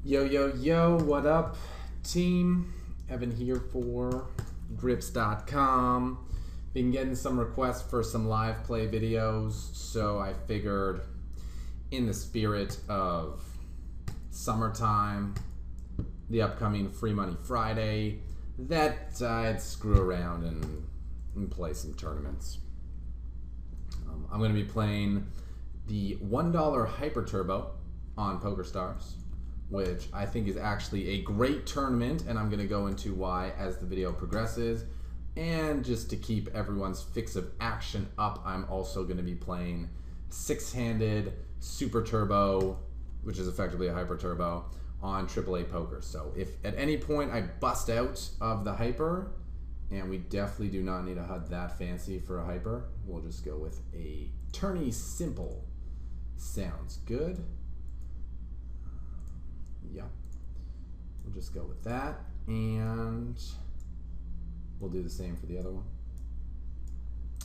Yo, yo, yo, what up, team? Evan here for grips.com. Been getting some requests for some live play videos, so I figured in the spirit of summertime, the upcoming Free Money Friday, that I'd screw around and play some tournaments. I'm going to be playing the $1 Hyper Turbo on PokerStars, which I think is actually a great tournament, and I'm going to go into why as the video progresses. And just to keep everyone's fix of action up, I'm also going to be playing six-handed Super Turbo, which is effectively a Hyper Turbo, on AAA Poker. So if at any point I bust out of the Hyper, and we definitely do not need a HUD that fancy for a Hyper, we'll just go with a tourney simple. Sounds good. Yeah, we'll just go with that, and we'll do the same for the other one.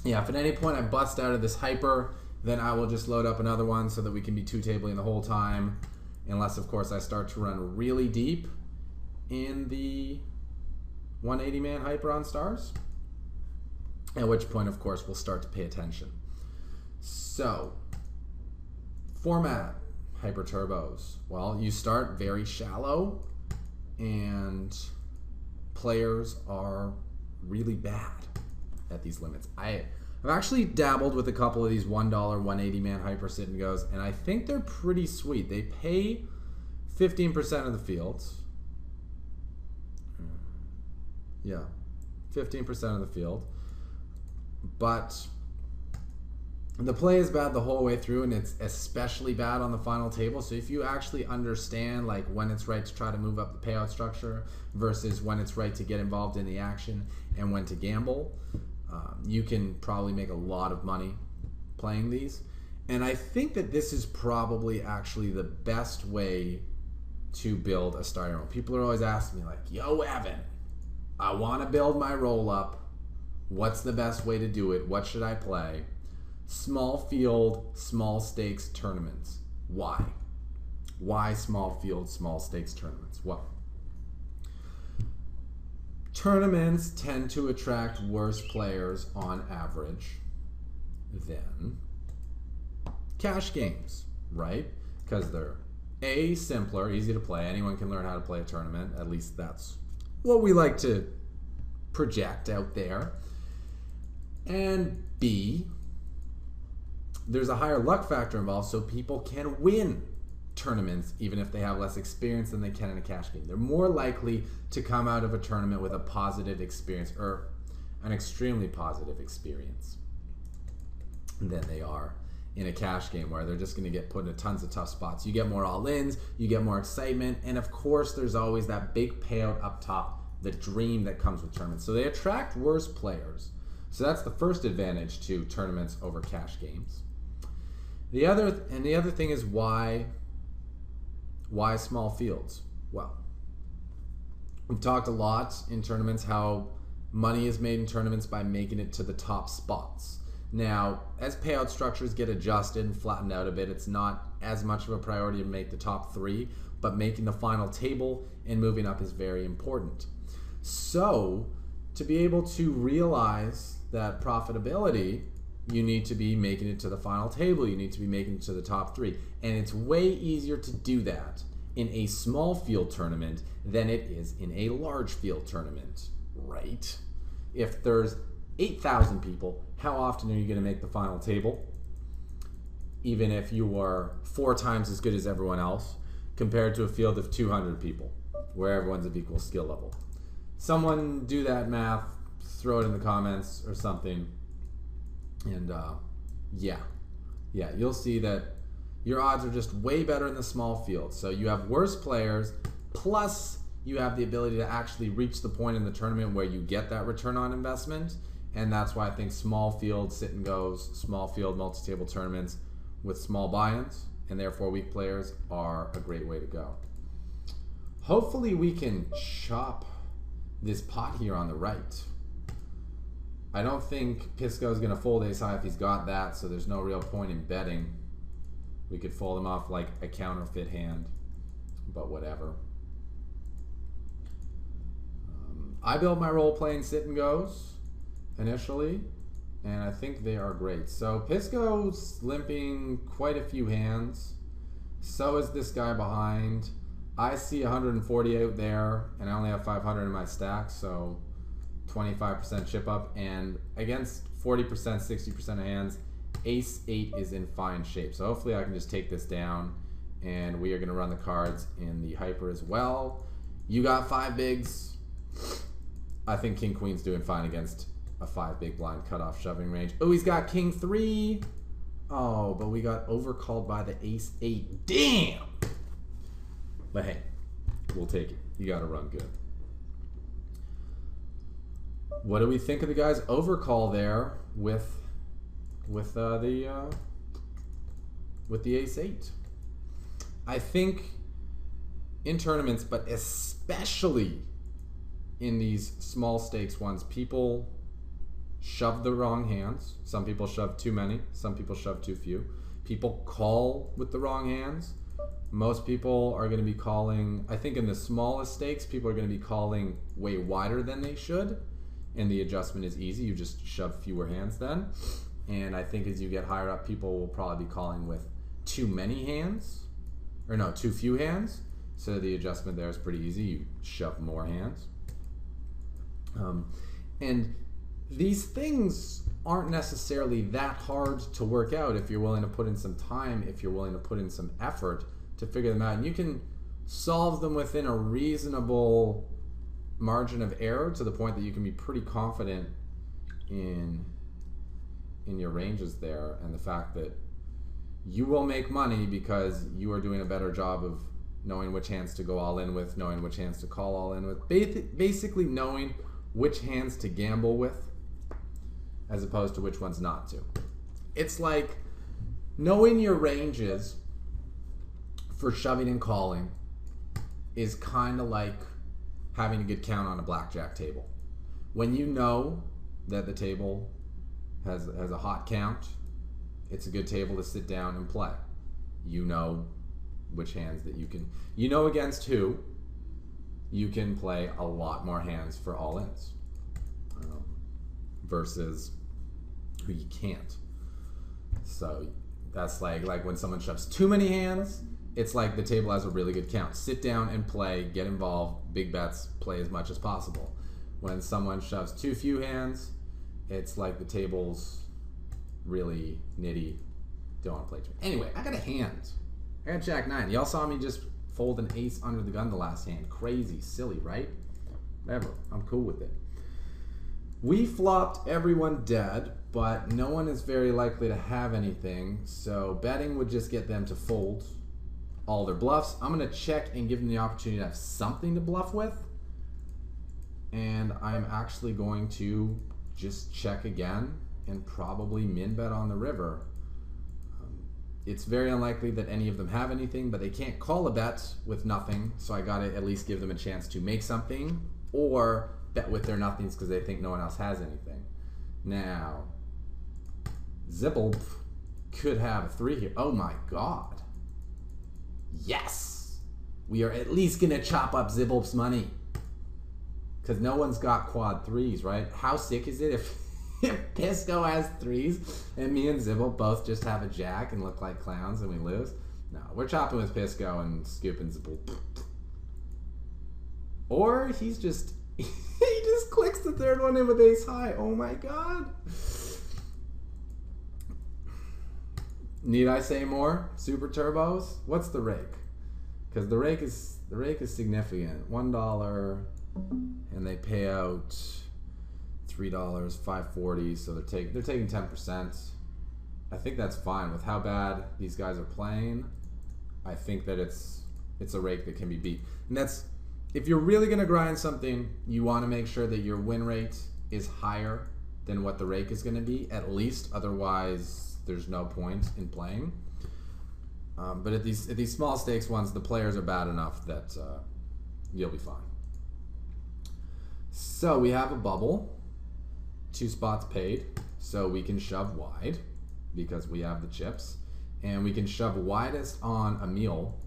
Yeah, if at any point I bust out of this Hyper, then I will just load up another one so that we can be two-tabling the whole time, unless, of course, I start to run really deep in the 180-man Hyper on Stars, at which point, of course, we'll start to pay attention. So, format. Hyper Turbos. Well, you start very shallow, and players are really bad at these limits. I've actually dabbled with a couple of these $1 180-man Hyper sit and goes, and I think they're pretty sweet. They pay 15% of the fields. Yeah, 15% of the field. But the play is bad the whole way through, and it's especially bad on the final table. So if you actually understand like when it's right to try to move up the payout structure versus when it's right to get involved in the action and when to gamble, you can probably make a lot of money playing these. And I think that this is probably actually the best way to build a starting roll. People are always asking me like, yo, Evan, I want to build my roll up. What's the best way to do it? What should I play? Small field, small stakes tournaments. Why? Why small field, small stakes tournaments? Well, tournaments tend to attract worse players on average than cash games, right? Because they're A, simpler, easy to play. Anyone can learn how to play a tournament. At least that's what we like to project out there. And B, there's a higher luck factor involved, so people can win tournaments even if they have less experience than they can in a cash game. They're more likely to come out of a tournament with a positive experience, or an extremely positive experience, than they are in a cash game where they're just going to get put into tons of tough spots. You get more all-ins, you get more excitement, and of course there's always that big payout up top, the dream that comes with tournaments. So they attract worse players. So that's the first advantage to tournaments over cash games. The other thing is why small fields? Well, we've talked a lot in tournaments how money is made in tournaments by making it to the top spots. Now, as payout structures get adjusted and flattened out a bit, it's not as much of a priority to make the top three, but making the final table and moving up is very important. So, to be able to realize that profitability, you need to be making it to the final table. You need to be making it to the top three. And it's way easier to do that in a small field tournament than it is in a large field tournament, right? If there's 8,000 people, how often are you going to make the final table? Even if you are 4 times as good as everyone else, compared to a field of 200 people, where everyone's of equal skill level. Someone do that math, throw it in the comments or something. And yeah, you'll see that your odds are just way better in the small field. So you have worse players, plus you have the ability to actually reach the point in the tournament where you get that return on investment. And that's why I think small field sit and goes, small field multi-table tournaments with small buy-ins and therefore weak players are a great way to go. Hopefully we can chop this pot here on the right. I don't think Pisco's going to fold ace high if he's got that, so there's no real point in betting. We could fold him off like a counterfeit hand. but whatever. I built my role-playing sit and goes initially, and I think they are great. So Pisco's limping quite a few hands. So is this guy behind. I see 140 out there, and I only have 500 in my stack, so 25% chip up. And against 40%, 60% of hands, Ace 8 is in fine shape. So hopefully I can just take this down, and we are going to run the cards in the hyper as well. You got 5 bigs. I think King Queen's doing fine against a 5 big blind cutoff shoving range. Oh, he's got King 3. Oh, but we got overcalled by the Ace 8. Damn! But hey, we'll take it. You got to run good. What do we think of the guy's overcall there with the Ace 8? I think in tournaments, but especially in these small stakes ones, people shove the wrong hands. Some people shove too many. Some people shove too few. People call with the wrong hands. Most people are going to be calling, I think in the smallest stakes, people are going to be calling way wider than they should. And the adjustment is easy. You just shove fewer hands then. And I think as you get higher up, people will probably be calling with too many hands. Or no, too few hands. So the adjustment there is pretty easy. You shove more hands. And these things aren't necessarily that hard to work out if you're willing to put in some time, if you're willing to put in some effort to figure them out. And you can solve them within a reasonable margin of error to the point that you can be pretty confident in your ranges there, and the fact that you will make money because you are doing a better job of knowing which hands to go all in with, knowing which hands to call all in with, basically knowing which hands to gamble with as opposed to which ones not to. It's like knowing your ranges for shoving and calling is kind of like having a good count on a blackjack table. When you know that the table has a hot count, it's a good table to sit down and play. You know which hands that you can, you know against who you can play a lot more hands for all-ins versus who you can't. So that's like when someone shoves too many hands, it's like the table has a really good count. Sit down and play, get involved, big bets, play as much as possible. When someone shoves too few hands, it's like the table's really nitty, don't want to play too much. Anyway, I got a hand. I got Jack 9. Y'all saw me just fold an ace under the gun the last hand. Crazy, silly, right? Whatever, I'm cool with it. We flopped everyone dead, but no one is very likely to have anything, so betting would just get them to fold all their bluffs. I'm going to check and give them the opportunity to have something to bluff with, and I'm actually going to just check again and probably min bet on the river. It's very unlikely that any of them have anything, but they can't call a bet with nothing, so I gotta at least give them a chance to make something or bet with their nothings because they think no one else has anything. Now, Zibble could have a 3 here. Oh my god. Yes! We are at least gonna chop up Zibble's money because no one's got quad 3s, right? How sick is it if Pisco has 3s and me and Zibble both just have a jack and look like clowns and we lose? No, we're chopping with Pisco and scooping Zibble. Or he's just, he just clicks the third one in with ace high. Oh my god. Need I say more? Super turbos? What's the rake? Because the rake is significant. $1 and they pay out $3, $5.40, so they're taking 10%. I think that's fine with how bad these guys are playing. I think that it's a rake that can be beat. And that's, if you're really gonna grind something, you want to make sure that your win rate is higher than what the rake is gonna be, at least. Otherwise, there's no point in playing. But at these small stakes ones, the players are bad enough that you'll be fine. So we have a bubble. 2 spots paid, so we can shove wide because we have the chips, and we can shove widest on a meal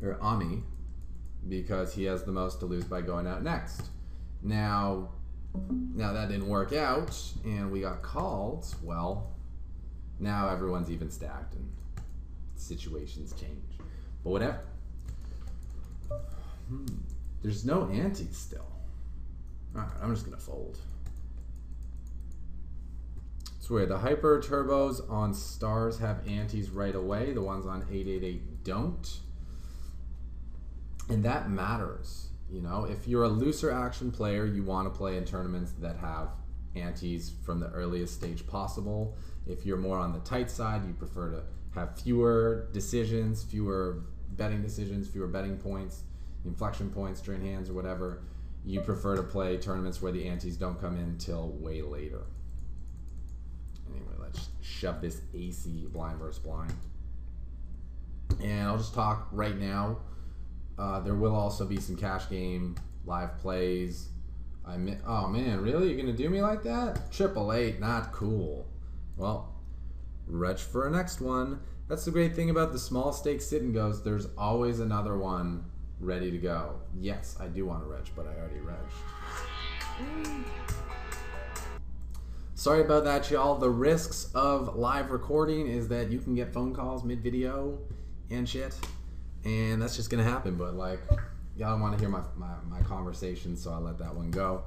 or Ami, because he has the most to lose by going out next. Now that didn't work out, and we got called. Well, now everyone's even stacked, and situations change. But whatever. There's no antes still. All right, I'm just gonna fold. It's weird. The hyper turbos on stars have antes right away. The ones on 888 don't. And that matters. You know, if you're a looser action player, you want to play in tournaments that have antes from the earliest stage possible. If you're more on the tight side, you prefer to have fewer decisions, fewer betting decisions, fewer betting points, inflection points, drain hands, or whatever. You prefer to play tournaments where the antes don't come in till way later. Anyway, let's shove this AC blind versus blind. And I'll just talk right now. There will also be some cash game live plays. Oh man, really? You're gonna do me like that? 888, not cool. Well, retch for a next one. That's the great thing about the small stakes sit and goes. There's always another one ready to go. Yes, I do want to retch, but I already retched. Sorry about that, y'all. The risks of live recording is that you can get phone calls mid-video and shit. And that's just gonna happen, but like, y'all don't want to hear my conversation, so I'll let that one go.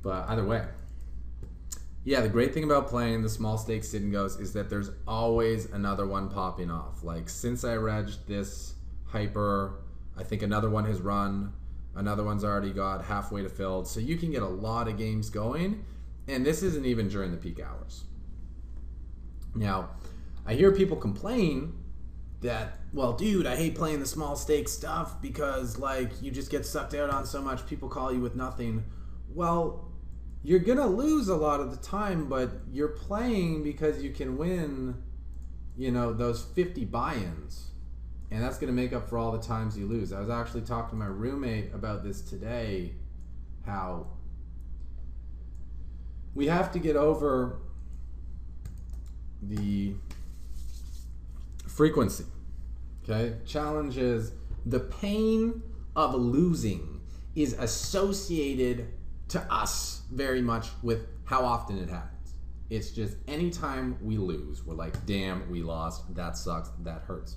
But either way, yeah, the great thing about playing the small stakes sit and goes is that there's always another one popping off. Like, since I regged this hyper, I think another one has run, another one's already got halfway to filled, so you can get a lot of games going, and this isn't even during the peak hours. Now, I hear people complain that, well, dude, I hate playing the small stakes stuff because, like, you just get sucked out on so much, people call you with nothing. Well, you're gonna lose a lot of the time, but you're playing because you can win, you know, those 50 buy-ins, and that's gonna make up for all the times you lose. I was actually talking to my roommate about this today, how we have to get over the frequency. Okay? Challenge is the pain of losing is associated to us very much with how often it happens. It's just anytime we lose, we're like, damn, we lost, that sucks, that hurts.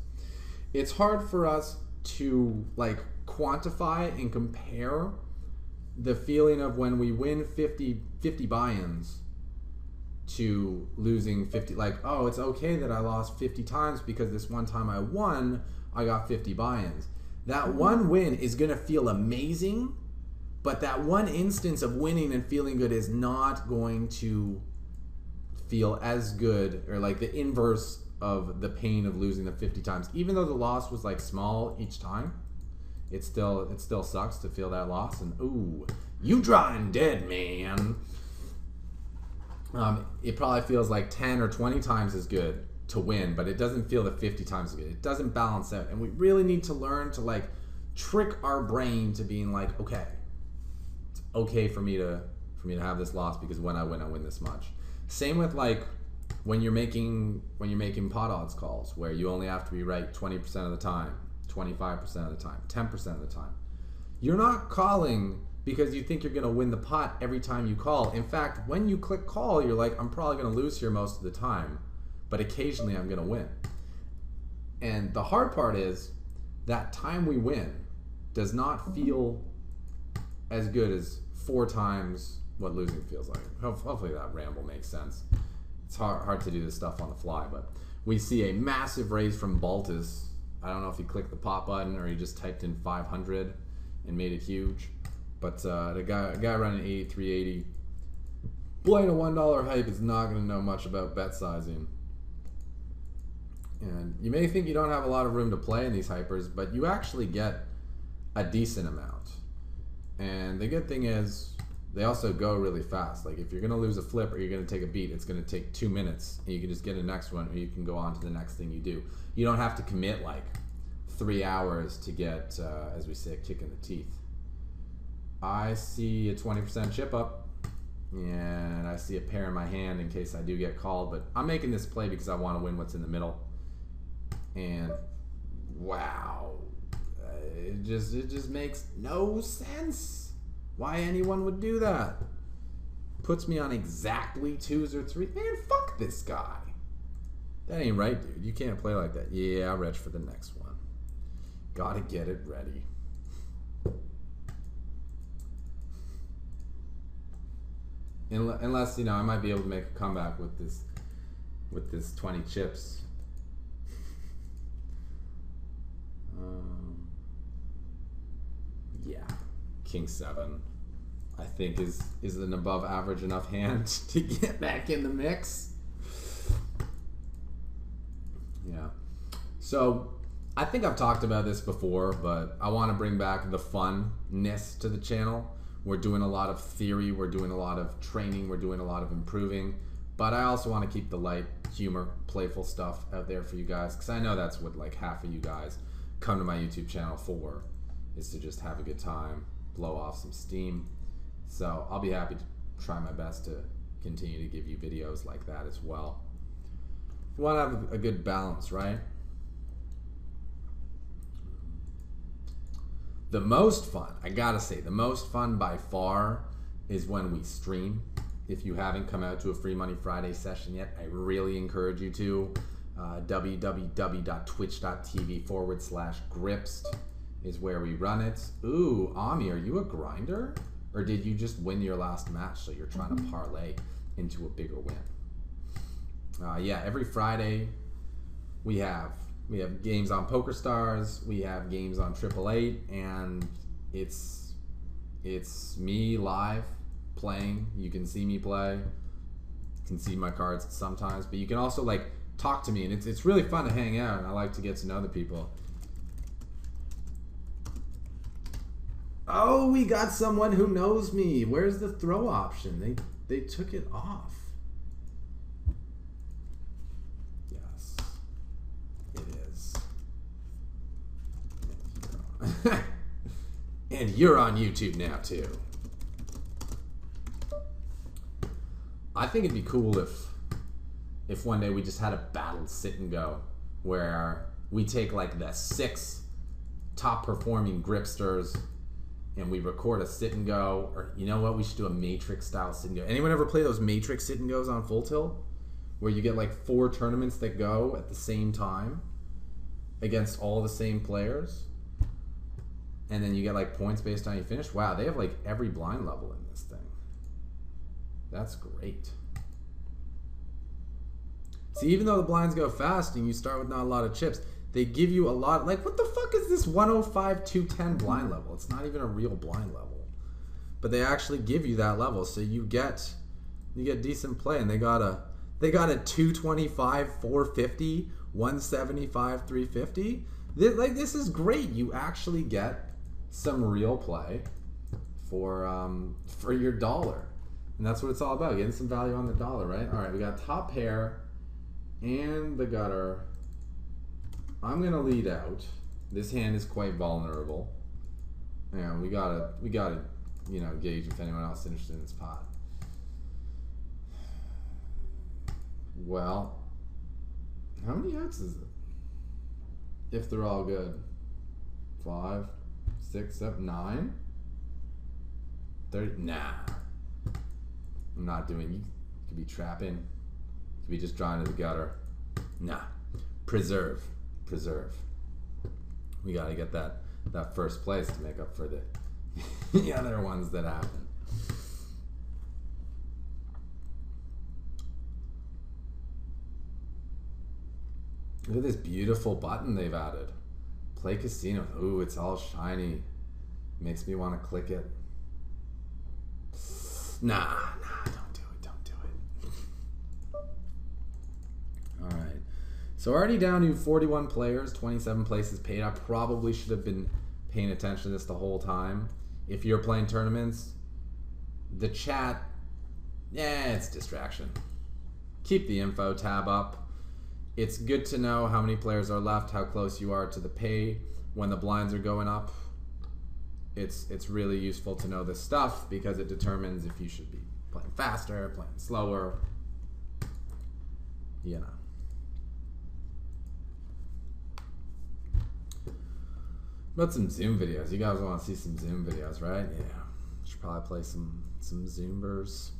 It's hard for us to like quantify and compare the feeling of when we win 50 buy-ins to losing 50, like, oh, it's okay that I lost 50 times because this one time I won, I got 50 buy-ins. That one win is gonna feel amazing, but that one instance of winning and feeling good is not going to feel as good, or like the inverse of the pain of losing the 50 times. Even though the loss was like small each time, it still sucks to feel that loss. And ooh, you drawing dead, man. It probably feels like 10 or 20 times as good to win, but it doesn't feel the 50 times as good. It doesn't balance out, and we really need to learn to like trick our brain to being like, okay, it's okay for me to have this loss because when I win this much. Same with like when you're making pot odds calls where you only have to be right 20% of the time, 25% of the time, 10% of the time. You're not calling because you think you're going to win the pot every time you call. In fact, when you click call, you're like, I'm probably going to lose here most of the time, but occasionally I'm going to win. And the hard part is that time we win does not feel as good as 4 times what losing feels like. Hopefully that ramble makes sense. It's hard to do this stuff on the fly, but we see a massive raise from Baltus. I don't know if he clicked the pop button or he just typed in 500 and made it huge. But the guy running 8380, playing a $1 hype is not going to know much about bet sizing. And you may think you don't have a lot of room to play in these hypers, but you actually get a decent amount. And the good thing is, they also go really fast. Like if you're going to lose a flip or you're going to take a beat, it's going to take 2 minutes. And you can just get a next one, or you can go on to the next thing you do. You don't have to commit like 3 hours to get, as we say, a kick in the teeth. I see a 20% chip up, and I see a pair in my hand in case I do get called, but I'm making this play because I want to win what's in the middle. And wow, It just makes no sense why anyone would do that. Puts me on exactly 2s or 3s. Man, fuck this guy. That ain't right, dude. You can't play like that. Yeah, I'll reg for the next one. Gotta get it ready. Unless, you know, I might be able to make a comeback with this 20 chips. Yeah, King 7, I think is an above average enough hand to get back in the mix. Yeah. So I think I've talked about this before, but I want to bring back the funness to the channel. We're doing a lot of theory, we're doing a lot of training, we're doing a lot of improving, but I also want to keep the light humor, playful stuff out there for you guys, because I know that's what like half of you guys come to my YouTube channel for, is to just have a good time, blow off some steam. So I'll be happy to try my best to continue to give you videos like that as well. You want to have a good balance, right? The most fun, I gotta say, the most fun by far is when we stream. If you haven't come out to a Free Money Friday session yet, I really encourage you to. www.twitch.tv/gripst is where we run it. Ooh, Ami, are you a grinder? Or did you just win your last match so you're trying to parlay into a bigger win? Yeah, every Friday we have games on PokerStars, we have games on 888, and it's me live playing. You can see me play. You can see my cards sometimes, but you can also like talk to me, and it's really fun to hang out, and I like to get to know the people. Oh, we got someone who knows me. Where's the throw option? They took it off. Yes, it is. And you're on YouTube now too. I think it'd be cool if one day we just had a battle sit and go where we take like the 6 top performing gripsters and we record a sit and go, or you know what, we should do a matrix style sit and go. Anyone ever play those matrix sit and goes on Full Tilt where you get like 4 tournaments that go at the same time against all the same players, and then you get like points based on how you finish? Wow, they have like every blind level in this thing. That's great. See, even though the blinds go fast and you start with not a lot of chips, they give you a lot. Like, what the fuck is this 105, 210 blind level? It's not even a real blind level. But they actually give you that level, so you get decent play. And they got a 225, 450, 175, 350. This is great. You actually get some real play for your dollar. And that's what it's all about, getting some value on the dollar, right? All right, we got top pair and the gutter. I'm gonna lead out. This hand is quite vulnerable. And we gotta, you know, gauge if anyone else is interested in this pot. Well, how many outs is it? If they're all good. 5, 6, 7, 9? 30? Nah. I'm not doing. You could be trapping. You could be just drawing to the gutter. Nah. Preserve. We gotta get that first place to make up for the other ones that happen. Look at this beautiful button they've added. Play casino. Ooh, it's all shiny. Makes me want to click it. Nah, don't do it. All right. So already down to 41 players, 27 places paid. I probably should have been paying attention to this the whole time. If you're playing tournaments, the chat, it's distraction. Keep the info tab up. It's good to know how many players are left, how close you are to the pay when the blinds are going up. It's really useful to know this stuff because it determines if you should be playing faster, playing slower, you know. About some Zoom videos. You guys want to see some Zoom videos, right? Yeah. Should probably play some Zoombers.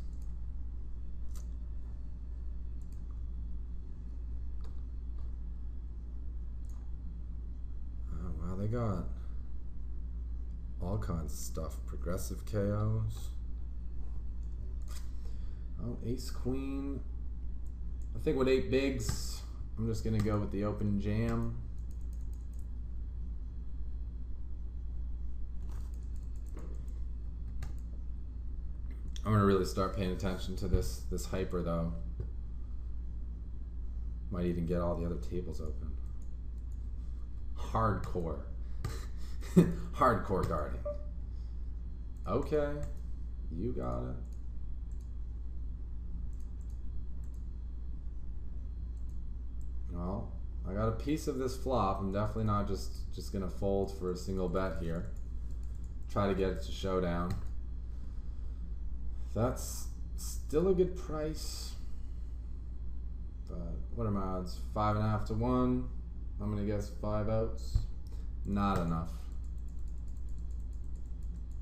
Oh wow, they got all kinds of stuff. Progressive KOs. Oh, ace queen. I think with 8 bigs, I'm just gonna go with the open jam. I'm gonna really start paying attention to this hyper though. Might even get all the other tables open. Hardcore. Hardcore guarding. Okay, you got it. Well, I got a piece of this flop. I'm definitely not just gonna fold for a single bet here. Try to get it to showdown. That's still a good price. But what are my odds? 5.5 to 1. I'm gonna guess 5 outs. Not enough.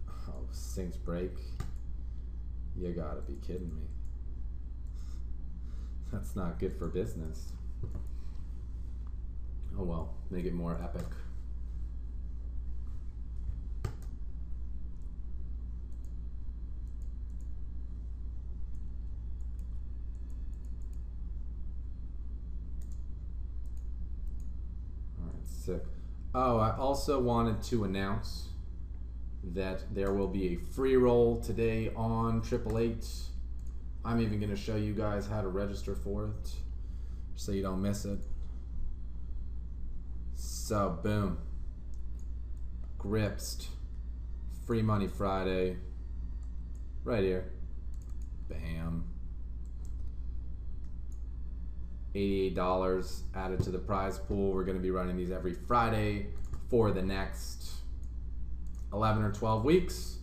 Oh, sinks break. You gotta be kidding me. That's not good for business. Oh well, make it more epic. All right, sick. Oh, I also wanted to announce that there will be a free roll today on 888. I'm even going to show you guys how to register for it so you don't miss it. So, boom. Gripsed. Free Money Friday. Right here. Bam. $88 added to the prize pool. We're going to be running these every Friday for the next 11 or 12 weeks.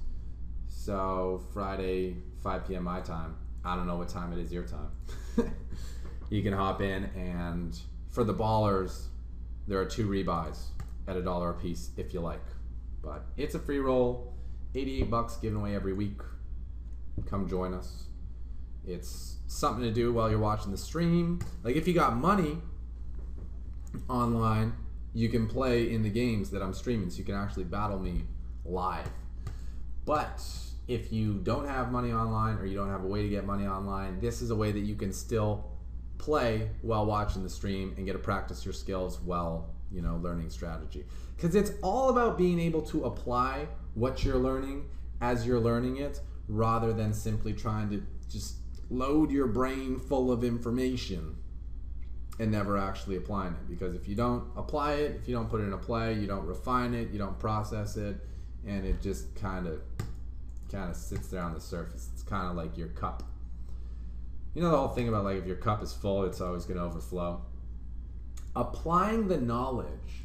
So, Friday, 5 p.m. my time. I don't know what time it is your time. You can hop in, and for the ballers, there are 2 rebuys at $1 a piece if you like. But it's a free roll, 88 bucks given away every week. Come join us. It's something to do while you're watching the stream. Like if you got money online, you can play in the games that I'm streaming, so you can actually battle me live. But if you don't have money online, or you don't have a way to get money online, this is a way that you can still play while watching the stream and get to practice your skills while, you know, learning strategy. Because it's all about being able to apply what you're learning as you're learning it, rather than simply trying to just load your brain full of information and never actually applying it. Because if you don't apply it, if you don't put it in a play, you don't refine it, you don't process it, and it just kind of sits there on the surface. It's kind of like your cup. You know the whole thing about, like, if your cup is full, it's always going to overflow. Applying the knowledge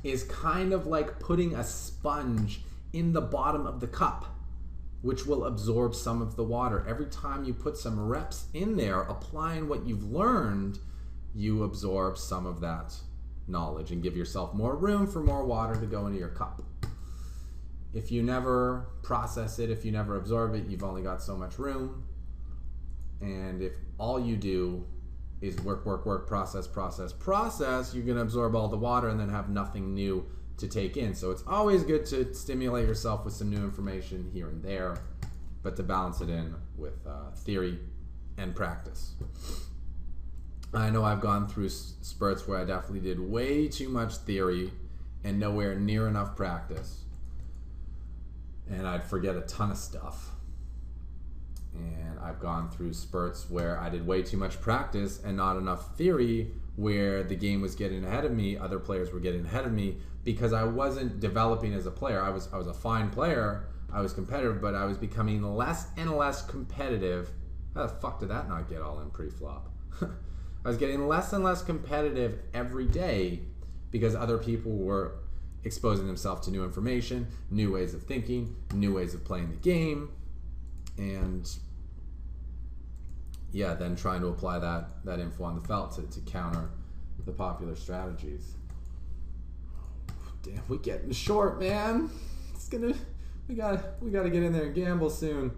is kind of like putting a sponge in the bottom of the cup, which will absorb some of the water. Every time you put some reps in there, applying what you've learned, you absorb some of that knowledge and give yourself more room for more water to go into your cup. If you never process it, if you never absorb it, you've only got so much room. And if all you do is work, process, you're going to absorb all the water and then have nothing new to take in. So it's always good to stimulate yourself with some new information here and there, but to balance it in with theory and practice. I know I've gone through spurts where I definitely did way too much theory and nowhere near enough practice. And I'd forget a ton of stuff. And I've gone through spurts where I did way too much practice and not enough theory, where the game was getting ahead of me, other players were getting ahead of me, because I wasn't developing as a player. I was a fine player, I was competitive, but I was becoming less and less competitive. How the fuck did that not get all in pre-flop? I was getting less and less competitive every day because other people were exposing themselves to new information, new ways of thinking, new ways of playing the game, and yeah, then trying to apply that info on the felt to counter the popular strategies. Damn, we getting short, man. We gotta get in there and gamble soon.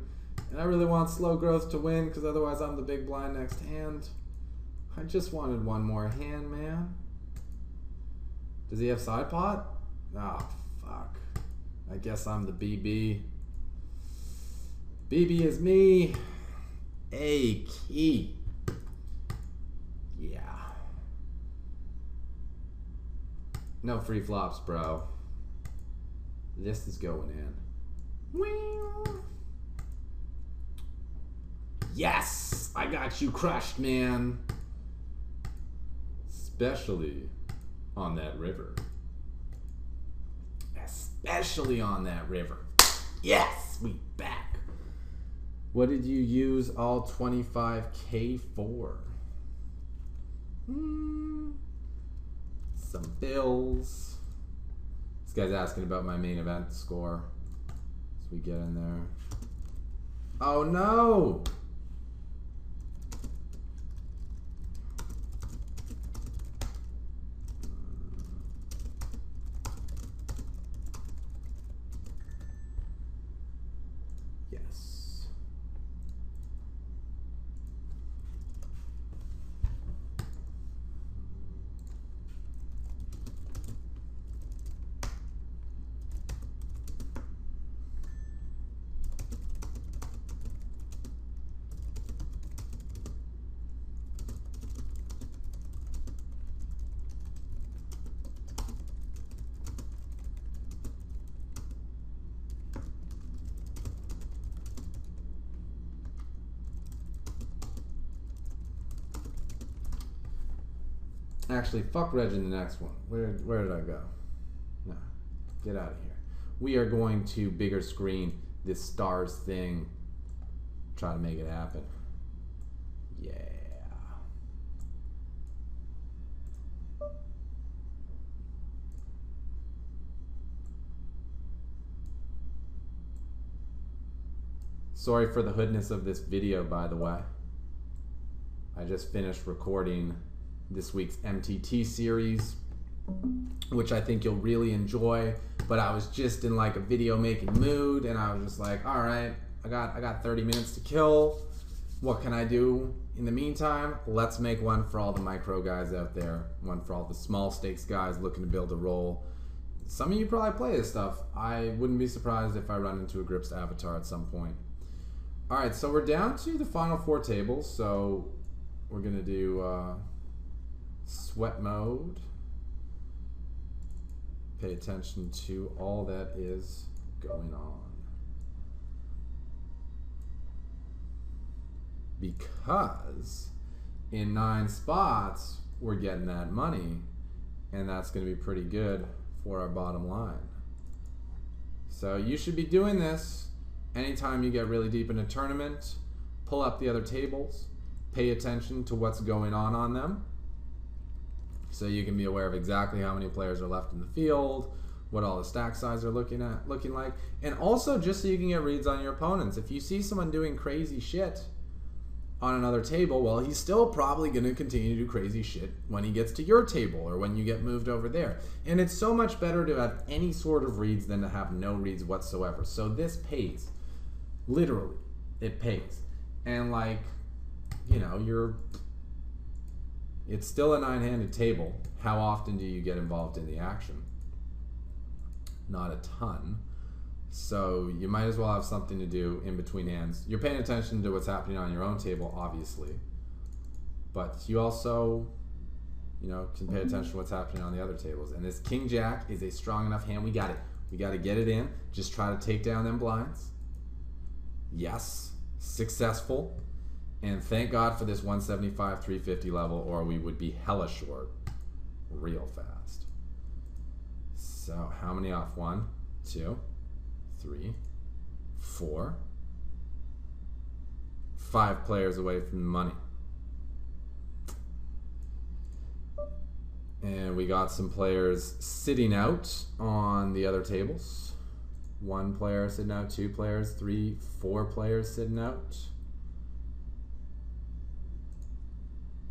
And I really want slow growth to win, because otherwise I'm the big blind next hand. I just wanted one more hand, man. Does he have side pot? Oh, fuck. I guess I'm the BB. BB is me. A key. Yeah. No free flops, bro. This is going in. Yes! I got you crushed, man. Especially on that river. Especially on that river. Yes! We back. What did you use all 25K for? Some bills. This guy's asking about my main event score. As we get in there. Oh no! Yes. Actually, fuck Reg in the next one. Where did I go? No, get out of here. We are going to bigger screen this stars thing. Try to make it happen. Yeah. Sorry for the hoodness of this video, by the way. I just finished recording this week's MTT series, which I think you'll really enjoy, but I was just in like a video making mood, and I was just like, all right, I got 30 minutes to kill. What can I do in the meantime? Let's make one for all the micro guys out there, one for all the small stakes guys looking to build a roll. Some of you probably play this stuff. I wouldn't be surprised if I run into a Grips avatar at some point. All right, so we're down to the final 4 tables, so we're gonna do sweat mode. Pay attention to all that is going on. Because in 9 spots, we're getting that money, and that's going to be pretty good for our bottom line. So you should be doing this anytime you get really deep in a tournament. Pull up the other tables, pay attention to what's going on them, so you can be aware of exactly how many players are left in the field, what all the stack size are looking like, and also just so you can get reads on your opponents. If you see someone doing crazy shit on another table, well, he's still probably going to continue to do crazy shit when he gets to your table or when you get moved over there. And it's so much better to have any sort of reads than to have no reads whatsoever. So this pays. Literally, it pays. And like, you know, it's still a 9-handed table. How often do you get involved in the action? Not a ton. So you might as well have something to do in between hands. You're paying attention to what's happening on your own table, obviously. But you also, you know, can pay attention to what's happening on the other tables. And this King Jack is a strong enough hand. We got it. We got to get it in. Just try to take down them blinds. Yes. Successful. And thank God for this 175, 350 level, or we would be hella short real fast. So how many off? 1, 2, 3, 4, 5 players away from the money. And we got some players sitting out on the other tables. 1 player sitting out, 2 players, 3, 4 players sitting out.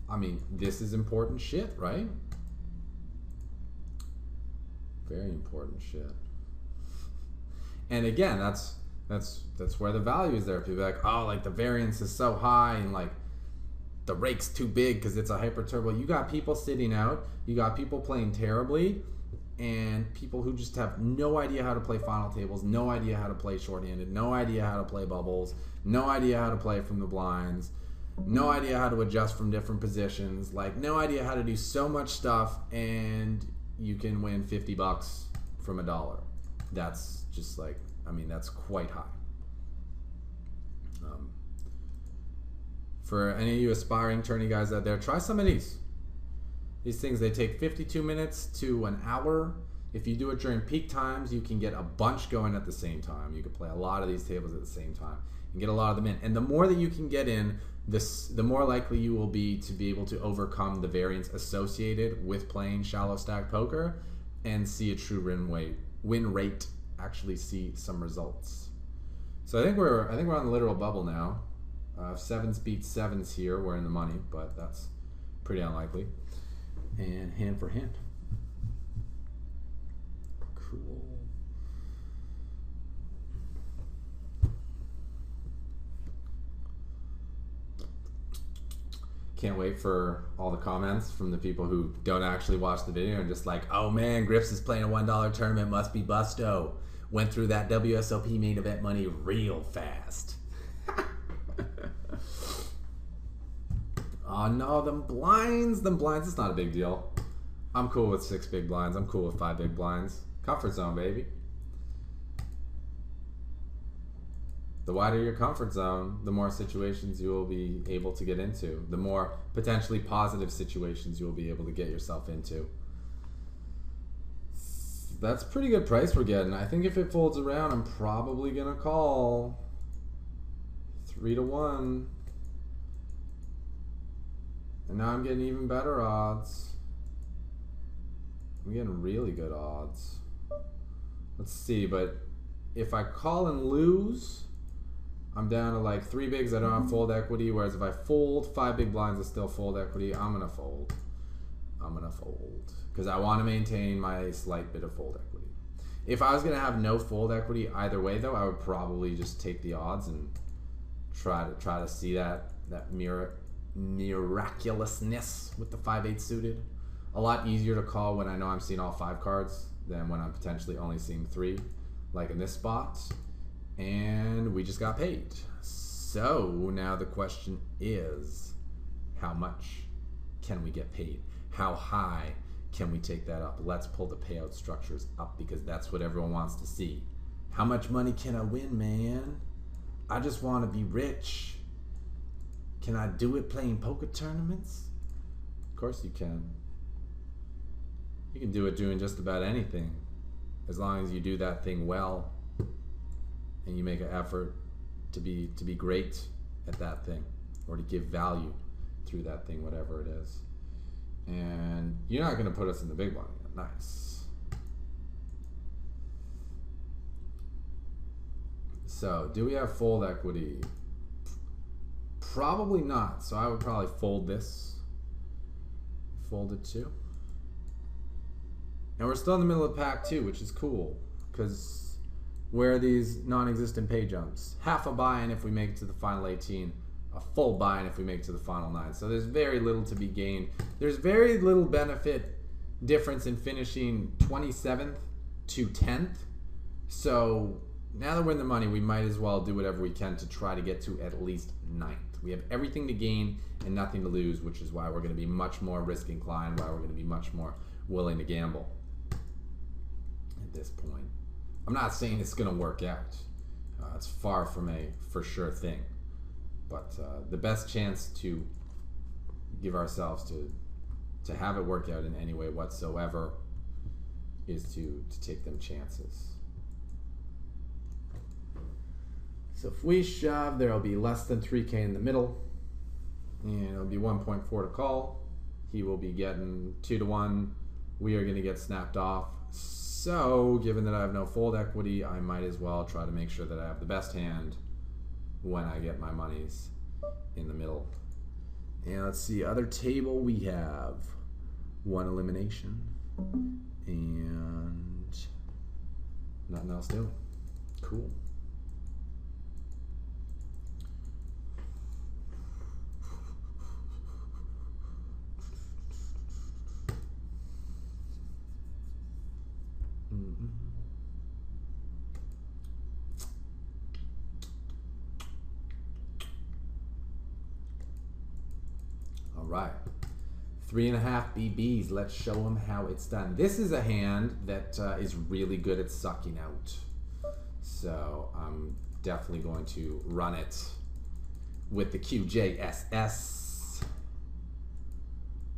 I mean, this is important shit, right? Very important shit. And again, that's where the value is there. People are like, oh, like the variance is so high and like the rake's too big because it's a hyper turbo. You got people sitting out, you got people playing terribly, and people who just have no idea how to play final tables, no idea how to play shorthanded, no idea how to play bubbles, no idea how to play from the blinds, no idea how to adjust from different positions, like no idea how to do so much stuff, and you can win $50 from $1. That's just like, I mean, that's quite high. For any of you aspiring tourney guys out there, try some of these. These things, they take 52 minutes to an hour. If you do it during peak times, you can get a bunch going at the same time. You can play a lot of these tables at the same time and get a lot of them in. And the more that you can get in, the more likely you will be to be able to overcome the variance associated with playing shallow stack poker and see a true win rate, actually see some results. So I think we're on the literal bubble now. 7s beat 7s here. We're in the money, but that's pretty unlikely. And hand for hand. Cool. Can't wait for all the comments from the people who don't actually watch the video and just like, oh man, Griff's is playing a $1 tournament, must be busto. Went through that WSOP main event money real fast. Oh no, them blinds, it's not a big deal. I'm cool with 6 big blinds. I'm cool with 5 big blinds. Comfort zone, baby. The wider your comfort zone, the more situations you will be able to get into. The more potentially positive situations you will be able to get yourself into. That's a pretty good price we're getting. I think if it folds around, I'm probably gonna call 3-1. And now I'm getting even better odds. I'm getting really good odds. Let's see, but if I call and lose, I'm down to like 3 bigs, I don't have fold equity, whereas if I fold 5 big blinds, I still fold equity. I'm gonna fold. Because I want to maintain my slight bit of fold equity. If I was gonna have no fold equity either way though, I would probably just take the odds and try to see that miraculousness with the 5-8 suited. A lot easier to call when I know I'm seeing all 5 cards than when I'm potentially only seeing 3, like in this spot. And we just got paid. So now the question is, how much can we get paid? How high can we take that up? Let's pull the payout structures up because that's what everyone wants to see. How much money can I win, man? I just want to be rich. Can I do it playing poker tournaments? Of course you can. You can do it doing just about anything, as long as you do that thing well and you make an effort to be great at that thing, or to give value through that thing, whatever it is. And you're not going to put us in the big one. Nice. So, do we have fold equity? Probably not. So I would probably fold this. Fold it too. And we're still in the middle of pack 2, which is cool, because where are these non-existent pay jumps? Half a buy-in if we make it to the final 18, a full buy-in if we make it to the final 9. So there's very little to be gained. There's very little benefit difference in finishing 27th to 10th. So now that we're in the money, we might as well do whatever we can to try to get to at least 9th. We have everything to gain and nothing to lose, which is why we're going to be much more risk inclined, why we're going to be much more willing to gamble at this point. I'm not saying it's going to work out. It's far from a for sure thing. But the best chance to give ourselves to have it work out in any way whatsoever is to take them chances. So if we shove, there'll be less than 3K in the middle, and it'll be 1.4 to call. He will be getting 2-1. We are going to get snapped off. So, given that I have no fold equity, I might as well try to make sure that I have the best hand when I get my monies in the middle. And let's see, other table we have 1 elimination and Nothing else doing. Cool. All right. 3.5 BBs. Let's show them how it's done. This is a hand that is really good at sucking out. So I'm definitely going to run it with the QJSS.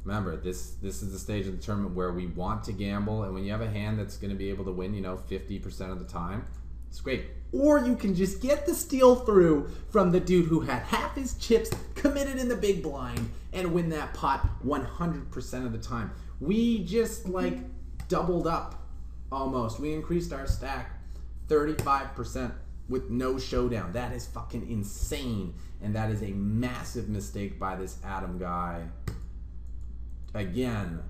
Remember, this is the stage of the tournament where we want to gamble, and when you have a hand that's going to be able to win, 50% of the time, it's great. Or you can just get the steal through from the dude who had half his chips committed in the big blind and win that pot 100% of the time. We just like doubled up almost. We increased our stack 35% with no showdown. That is fucking insane. And that is a massive mistake by this Adam guy. Again,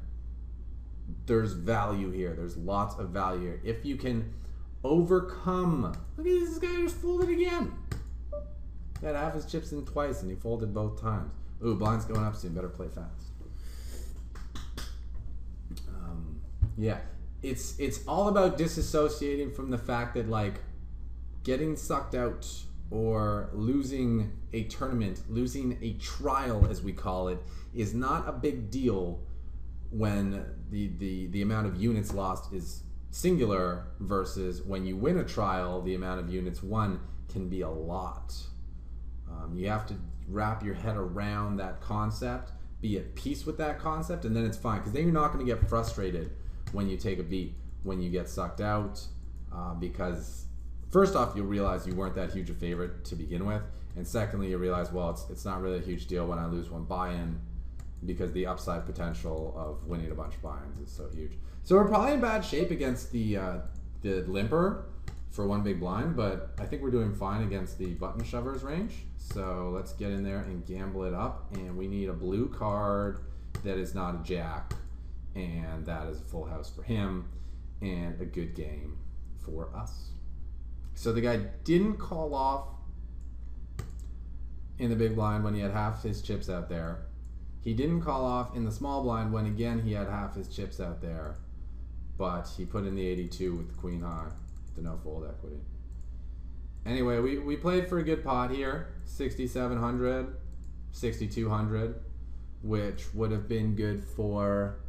there's value here. There's lots of value here. If you can overcome. Look at this guy just folded again. He had half his chips in twice and he folded both times. Ooh, blind's going up soon. Better play fast. Yeah, it's all about disassociating from the fact that like getting sucked out or losing a tournament, losing a trial as we call it, is not a big deal when the amount of units lost is singular versus when you win a trial, the amount of units won can be a lot. You have to wrap your head around that concept, be at peace with that concept, and then it's fine. Because then you're not going to get frustrated when you take a beat, when you get sucked out, because first off, you'll realize you weren't that huge a favorite to begin with, and secondly, you realize, well, it's not really a huge deal when I lose one buy-in, because the upside potential of winning a bunch of buy-ins is so huge. So we're probably in bad shape against the limper for one big blind, but I think we're doing fine against the button shovers range. So let's get in there and gamble it up, and we need a blue card that is not a jack, and that is a full house for him, and a good game for us. So the guy didn't call off in the big blind when he had half his chips out there. He didn't call off in the small blind when, again, he had half his chips out there. But he put in the 82 with the queen high, the no fold equity. Anyway, we played for a good pot here, 6,700, 6,200, which would have been good for,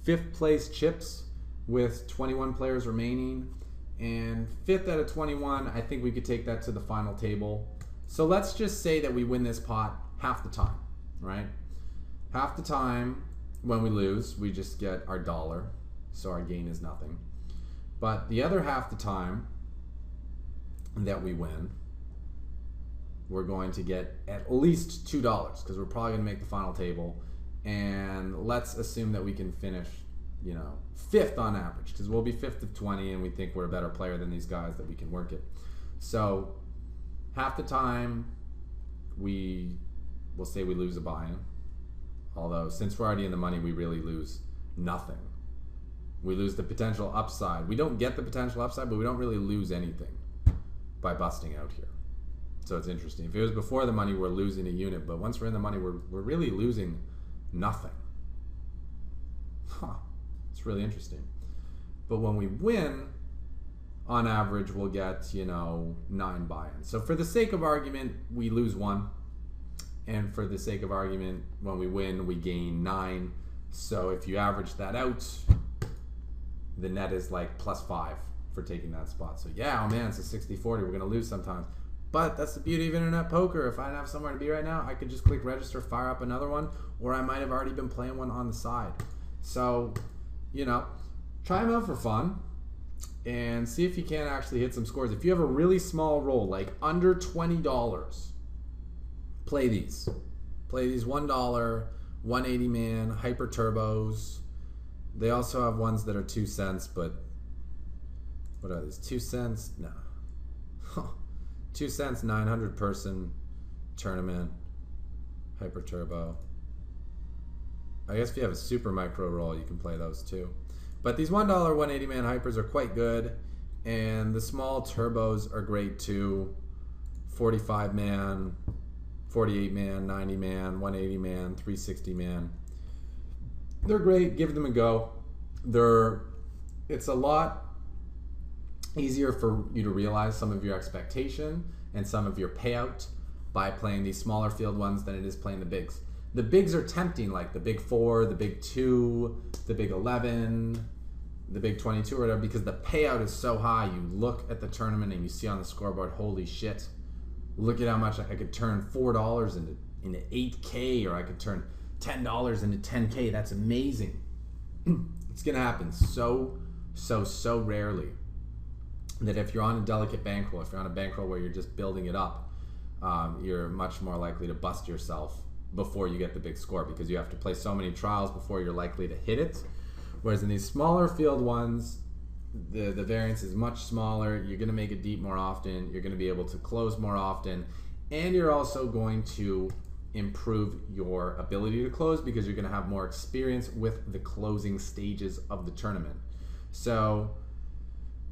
fifth place chips with 21 players remaining. And 5th out of 21, I think we could take that to the final table. So let's just say that we win this pot half the time, right? Half the time when we lose, we just get our dollar, so our gain is nothing. But the other half the time that we win, we're going to get at least $2 because we're probably going to make the final table. And let's assume that we can finish, 5th on average, because we'll be 5th of 20 and we think we're a better player than these guys, that we can work it. So half the time we'll say we lose a buy-in. Although since we're already in the money, we really lose nothing. We lose the potential upside. We don't get the potential upside, but we don't really lose anything by busting out here. So it's interesting. If it was before the money, we're losing a unit, but once we're in the money, we're really losing nothing. It's really interesting. But when we win, on average, we'll get, 9 buy-ins. So for the sake of argument, we lose 1. And for the sake of argument, when we win, we gain 9. So if you average that out, the net is like +5 for taking that spot. So yeah, oh man, it's a 60-40. We're going to lose sometimes. But that's the beauty of internet poker. If I didn't have somewhere to be right now, I could just click register, fire up another one, or I might have already been playing one on the side. So, try them out for fun and see if you can actually hit some scores. If you have a really small roll, like under $20, play these. Play these $1, 180 man, hyper turbos. They also have ones that are 2 cents, but what are these? 2 cents? No. 2 cents, 900 person tournament, hyper turbo. I guess if you have a super micro roll, you can play those too. But these $1 180-man hypers are quite good, and the small turbos are great too. 45-man, 48-man, 90-man, 180-man, 360-man. They're great. Give them a go. It's a lot easier for you to realize some of your expectation and some of your payout by playing these smaller field ones than it is playing the bigs. The bigs are tempting, like the big 4, the big 2, the big 11, the big 22 or whatever, because the payout is so high. You look at the tournament and you see on the scoreboard, holy shit, look at how much I could turn $4 into 8K, or I could turn $10 into 10K. That's amazing. It's gonna happen so rarely that if you're on a delicate bankroll, if you're on a bankroll where you're just building it up, you're much more likely to bust yourself before you get the big score, because you have to play so many trials before you're likely to hit it. Whereas in these smaller field ones, the variance is much smaller. You're going to make it deep more often. You're going to be able to close more often. And you're also going to improve your ability to close because you're going to have more experience with the closing stages of the tournament. So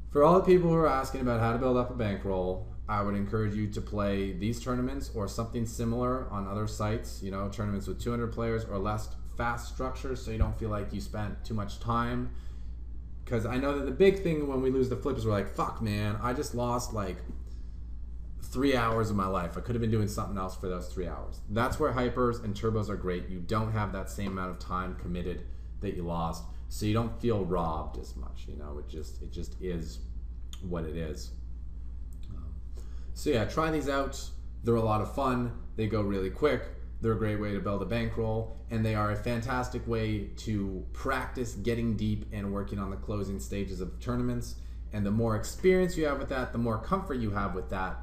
for all the people who are asking about how to build up a bankroll, I would encourage you to play these tournaments or something similar on other sites, you know, tournaments with 200 players or less, fast structures, so you don't feel like you spent too much time. Because I know that the big thing when we lose the flip is we're like, fuck man, I just lost like 3 hours of my life. I could have been doing something else for those 3 hours. That's where hypers and turbos are great. You don't have that same amount of time committed that you lost, so you don't feel robbed as much. You know, it just is what it is. So yeah, try these out. They're a lot of fun. They go really quick. They're a great way to build a bankroll, and they are a fantastic way to practice getting deep and working on the closing stages of tournaments. And the more experience you have with that, the more comfort you have with that,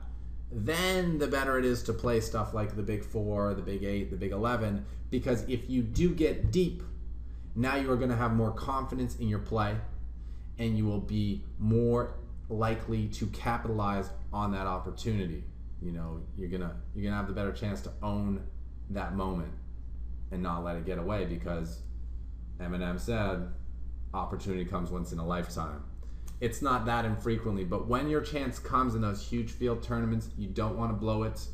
then the better it is to play stuff like the big 4, the big 8, the big 11, because if you do get deep, now you are going to have more confidence in your play, and you will be more likely to capitalize on that opportunity. You know, you're gonna have the better chance to own that moment and not let it get away, because Eminem said opportunity comes once in a lifetime. It's not that infrequently, but when your chance comes in those huge field tournaments, you don't want to blow it.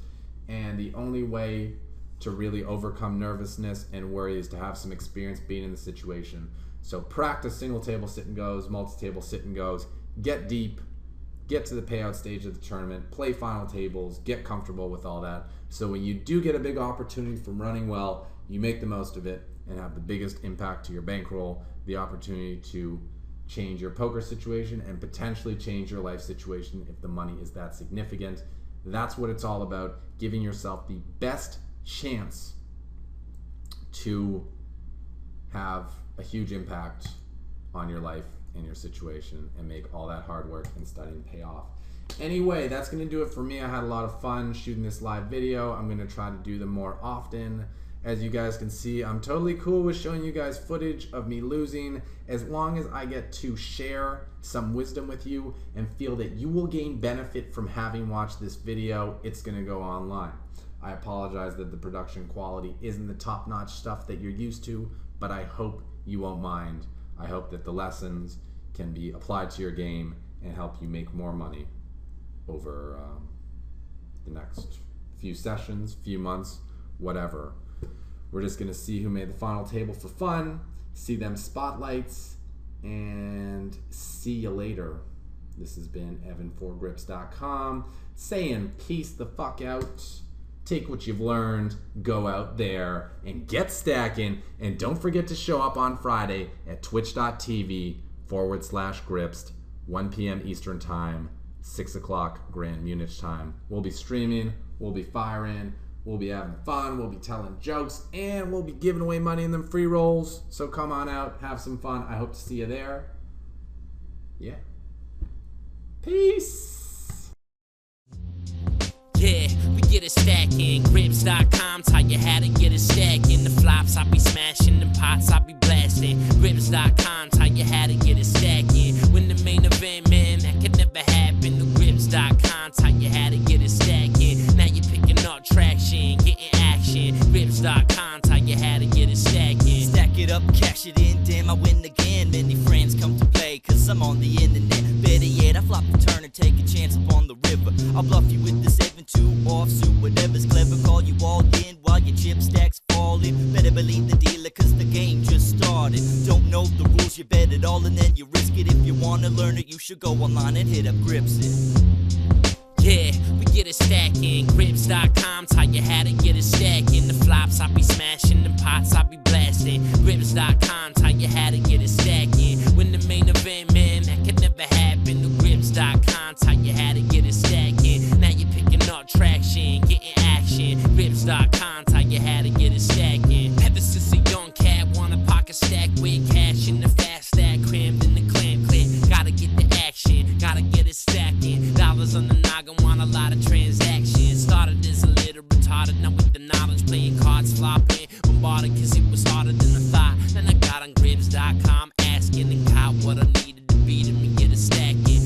And the only way to really overcome nervousness and worry is to have some experience being in the situation. So practice single table sit and goes, multi-table sit and goes, get deep, get to the payout stage of the tournament, play final tables, get comfortable with all that. So when you do get a big opportunity from running well, you make the most of it and have the biggest impact to your bankroll, the opportunity to change your poker situation and potentially change your life situation if the money is that significant. That's what it's all about, giving yourself the best chance to have a huge impact on your life and your situation and make all that hard work and studying pay off. Anyway, that's going to do it for me. I had a lot of fun shooting this live video. I'm going to try to do them more often. As you guys can see, I'm totally cool with showing you guys footage of me losing, as long as I get to share some wisdom with you and feel that you will gain benefit from having watched this video. It's going to go online. I apologize that the production quality isn't the top-notch stuff that you're used to, but I hope you won't mind. I hope that the lessons can be applied to your game and help you make more money over the next few sessions, few months, whatever. We're just gonna see who made the final table for fun, see them spotlights, and see you later. This has been Evan4Grips.com saying peace the fuck out. Take what you've learned, go out there and get stacking, and don't forget to show up on Friday at twitch.tv/Gripst, 1 p.m. Eastern Time, 6 o'clock Grand Munich time. We'll be streaming, we'll be firing, we'll be having fun, we'll be telling jokes, and we'll be giving away money in them free rolls. So come on out, have some fun. I hope to see you there. Yeah. Peace. Yeah, we get it stacking. Grips.com, tell you how to get it stacking. The flops I be smashing, the pots I be blasting. Grips.com, tell you how to get it stacking. When the main event, man, that could never happen. The Grips.com, tell you how to get it stacking. Now you're picking up traction, getting action. Grips.com, tell you how to get it stacking. Stack it up, cash it in, damn I win again. Many friends come on the internet. Better yet, I flop the turn and take a chance upon the river. I'll bluff you with the 7-2 offsuit. Whatever's clever, call you all in while your chip stacks falling. Better believe the dealer, cause the game just started. Don't know the rules, you bet it all and then you risk it. If you wanna learn it, you should go online and hit up Gripsit. Yeah, we get it stacking. Grips.com, tell you how to get it stacking. The flops I be smashing, the pots I be blasting. Grips.com, tell you how to get it stacking. When the main event, man, that could never happen. The Grips.com, tell you how to get it stacking. Now you're picking up traction, getting action. Grips.com, tell you how to get it stacking. Ever since a young cat, want a pocket stack with cash in the fast stack, crammed in the clam clip. Gotta get the action, gotta get it stacking. Dollars on the noggin, want a lot of transactions. Started as a little retarded, now with the knowledge, playing cards, flopping, bombarded cause it was harder than I thought. Then I got on Grips.com, asking and got what I needed to be to me get it stacking.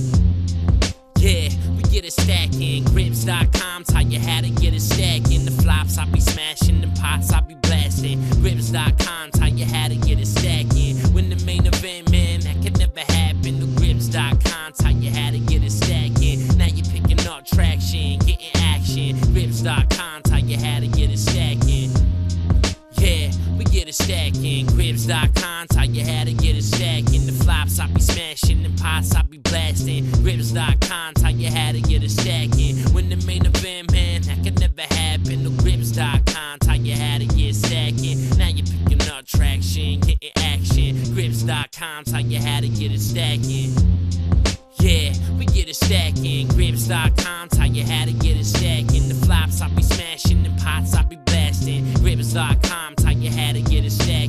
Yeah, we get it stacking. Grips.com, tell you how to get it stacking. The flops I be smashing, the pots I be blasting. Grips.com, tell you how to get it stacking. When the main event, man, that could never happen. The Grips.com, tell you how to get it stacking. Now you're picking up traction, getting action. Grips.com, tell you how to get it stacking. Yeah, we get it stacking. Grips.com, tell you how to get it stacking. The flops I be smashing, the pots I be blasting. Grips.com, tell you how to get it stacking. When the main event, man, that could never happen. The Grips.com, tell you how to get stacking. Now you're picking up traction, getting action. Grips.com, tell you how to get it stacking. Yeah, we get it stacking. Grips.com, tell you how to get it stacking. The flops I be smashing, the pots I be blasting. Grips.com, tell you how to get it stacking.